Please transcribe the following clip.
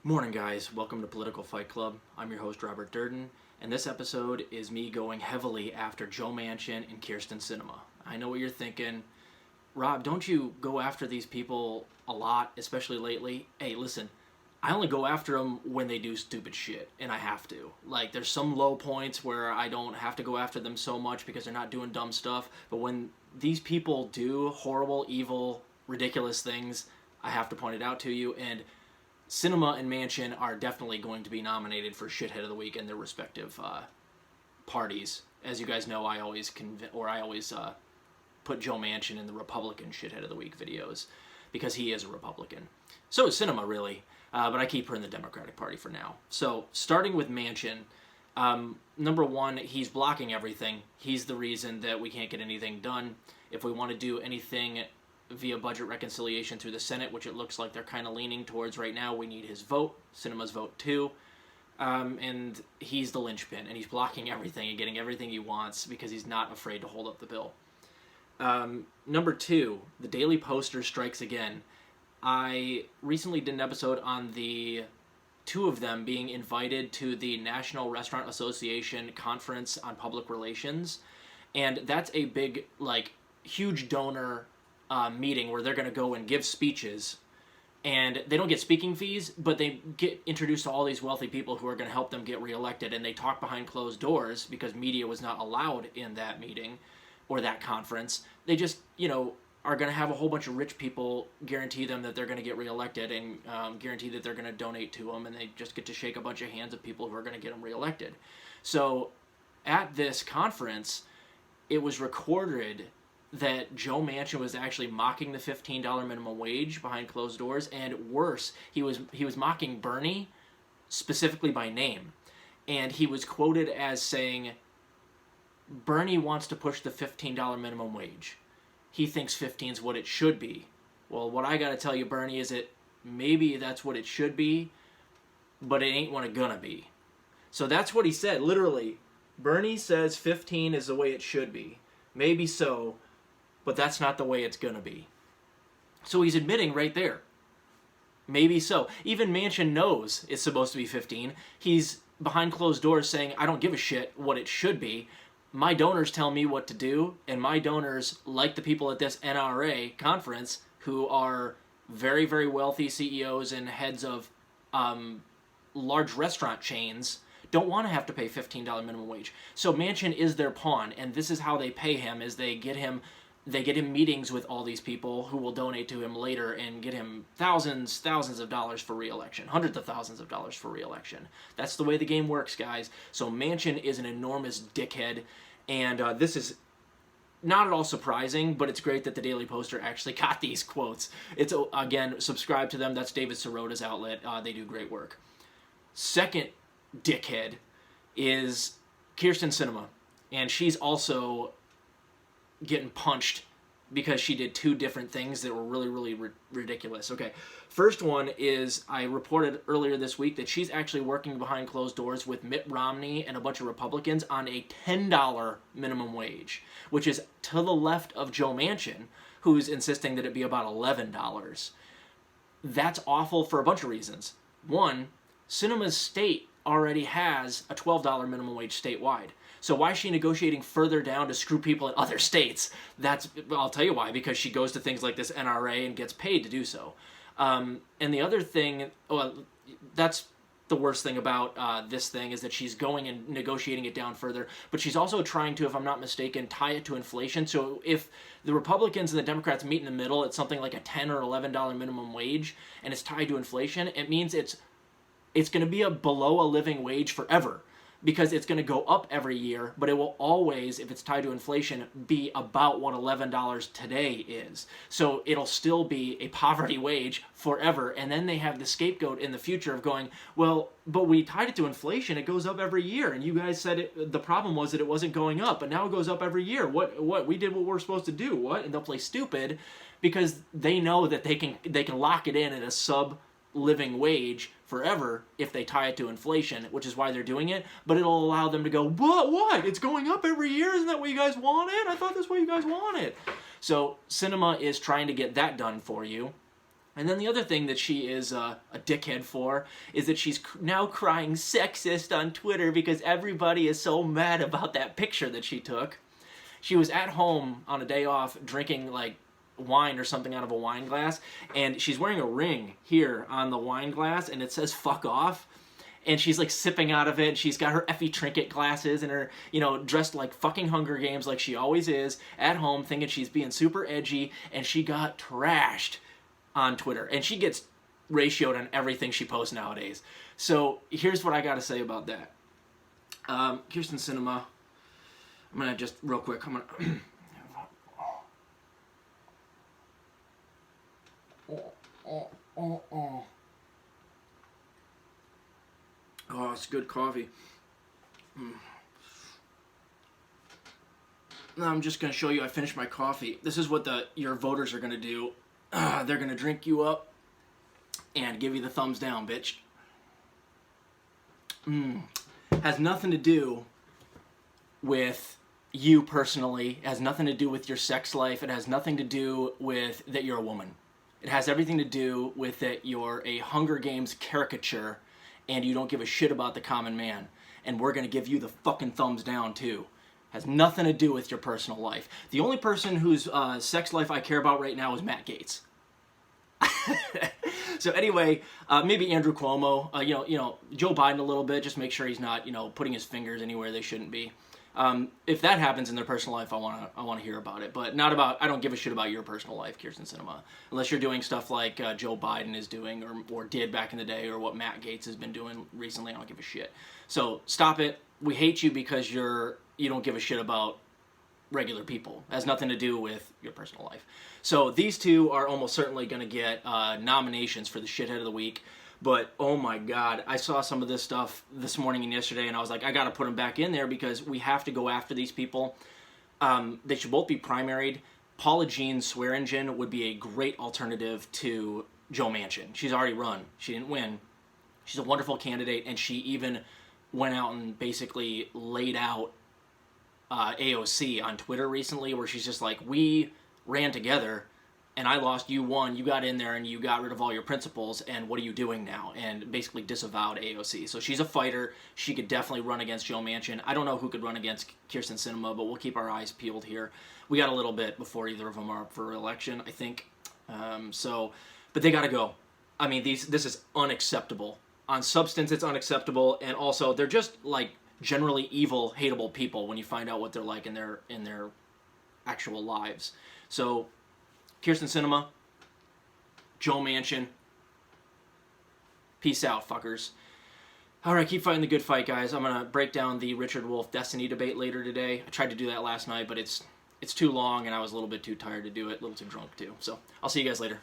Morning, guys. Welcome to Political Fight Club. I'm your host, Robert Durden, and this episode is me going heavily after Joe Manchin and Kyrsten Sinema. I know what you're thinking. Rob, don't you go after these people a lot, especially lately? Hey, listen, I only go after them when they do stupid shit, and I have to. Like, there's some low points where I don't have to go after them so much because they're not doing dumb stuff, but when these people do horrible, evil, ridiculous things, I have to point it out to you, and Sinema and Manchin are definitely going to be nominated for Shithead of the Week in their respective parties. As you guys know, I always put Joe Manchin in the Republican Shithead of the Week videos because he is a Republican. So is Sinema, really, but I keep her in the Democratic Party for now. So starting with Manchin, number one, he's blocking everything. He's the reason that we can't get anything done. If we want to do anything via budget reconciliation through the Senate, which it looks like they're kind of leaning towards right now, we need his vote, Sinema's vote too, and he's the linchpin, and he's blocking everything and getting everything he wants because he's not afraid to hold up the bill. Number two, the Daily Poster strikes again. I recently did an episode on the two of them being invited to the National Restaurant Association Conference on Public Relations, and that's a big, huge donor meeting where they're going to go and give speeches, and they don't get speaking fees, but they get introduced to all these wealthy people who are going to help them get reelected, and they talk behind closed doors because media was not allowed in that meeting or that conference. They just, are going to have a whole bunch of rich people guarantee them that they're going to get reelected and guarantee that they're going to donate to them, and they just get to shake a bunch of hands of people who are going to get them reelected. So at this conference, it was recorded that Joe Manchin was actually mocking the $15 minimum wage behind closed doors, and worse, he was mocking Bernie specifically by name. And he was quoted as saying, Bernie wants to push the $15 minimum wage. He thinks 15 is what it should be. Well, what I gotta tell you, Bernie, is that maybe that's what it should be, but it ain't what it gonna be. So that's what he said, literally. Bernie says 15 is the way it should be. Maybe so, but that's not the way it's going to be. So he's admitting right there. Maybe so. Even Manchin knows it's supposed to be 15. He's behind closed doors saying, I don't give a shit what it should be. My donors tell me what to do, and my donors, like the people at this NRA conference, who are very, very wealthy CEOs and heads of large restaurant chains, don't want to have to pay $15 minimum wage. So Manchin is their pawn, and this is how they pay him, is they get him meetings with all these people who will donate to him later and get him thousands of dollars for re-election, hundreds of thousands of dollars for re-election. That's the way the game works, guys. So Manchin is an enormous dickhead, and this is not at all surprising, but it's great that the Daily Poster actually got these quotes. It's, again, subscribe to them. That's David Sirota's outlet. They do great work. Second dickhead is Kyrsten Sinema, and she's also getting punched because she did two different things that were really, really ridiculous. Okay, first one is I reported earlier this week that she's actually working behind closed doors with Mitt Romney and a bunch of Republicans on a $10 minimum wage, which is to the left of Joe Manchin, who's insisting that it be about $11. That's awful for a bunch of reasons. One, Sinema's state already has a $12 minimum wage statewide. So why is she negotiating further down to screw people in other states? I'll tell you why, because she goes to things like this NRA and gets paid to do so. And the other thing, that's the worst thing about this thing, is that she's going and negotiating it down further, but she's also trying to, if I'm not mistaken, tie it to inflation. So if the Republicans and the Democrats meet in the middle at something like a $10 or $11 minimum wage, and it's tied to inflation, it means it's going to be below a living wage forever, because it's going to go up every year, but it will always, if it's tied to inflation, be about what $11 today is. So it'll still be a poverty wage forever, and then they have the scapegoat in the future of going, well, but we tied it to inflation, it goes up every year, and you guys said the problem was that it wasn't going up, but now it goes up every year. What? We did what we're supposed to do. What? And they'll play stupid because they know that they can lock it in at a sub-living wage forever if they tie it to inflation, which is why they're doing it, but it'll allow them to go, what? It's going up every year? Isn't that what you guys wanted? I thought that's what you guys wanted. So Sinema is trying to get that done for you. And then the other thing that she is a dickhead for is that she's now crying sexist on Twitter because everybody is so mad about that picture that she took. She was at home on a day off drinking like wine or something out of a wine glass, and she's wearing a ring here on the wine glass, and it says "fuck off." And she's like sipping out of it, and she's got her Effie Trinket glasses and her, you know, dressed like fucking Hunger Games like she always is, at home thinking she's being super edgy, and she got trashed on Twitter. And she gets ratioed on everything she posts nowadays. So here's what I gotta say about that. Kyrsten Sinema, I'm gonna just, real quick, I'm gonna... Oh, it's good coffee. Now I'm just going to show you I finished my coffee. This is what your voters are going to do. They're going to drink you up and give you the thumbs down, bitch. Has nothing to do with you personally. It has nothing to do with your sex life. It has nothing to do with that you're a woman. It has everything to do with that you're a Hunger Games caricature and you don't give a shit about the common man. And we're going to give you the fucking thumbs down, too. Has nothing to do with your personal life. The only person whose sex life I care about right now is Matt Gaetz. So anyway, maybe Andrew Cuomo, you know, Joe Biden a little bit, just make sure he's not, you know, putting his fingers anywhere they shouldn't be. If that happens in their personal life, I want to hear about it, but not about. I don't give a shit about your personal life, Kyrsten Sinema, unless you're doing stuff like Joe Biden is doing or did back in the day, or what Matt Gaetz has been doing recently. I don't give a shit. So stop it. We hate you because you don't give a shit about regular people. It has nothing to do with your personal life. So these two are almost certainly going to get nominations for the shithead of the week. But, oh my God, I saw some of this stuff this morning and yesterday, and I was like, I got to put them back in there because we have to go after these people. They should both be primaried. Paula Jean Swearingen would be a great alternative to Joe Manchin. She's already run. She didn't win. She's a wonderful candidate, and she even went out and basically laid out AOC on Twitter recently, where she's just like, we ran together, and I lost, you won, you got in there and you got rid of all your principles, and what are you doing now? And basically disavowed AOC. So she's a fighter. She could definitely run against Joe Manchin. I don't know who could run against Kyrsten Sinema, but we'll keep our eyes peeled here. We got a little bit before either of them are up for election, I think. But they got to go. I mean, this is unacceptable. On substance, it's unacceptable, and also they're just like generally evil, hateable people when you find out what they're like in their actual lives. So Kyrsten Sinema, Joe Manchin, peace out, fuckers. All right, keep fighting the good fight, guys. I'm gonna break down the Richard Wolff Destiny debate later today. I tried to do that last night, but it's too long, and I was a little bit too tired to do it, a little too drunk too. So I'll see you guys later.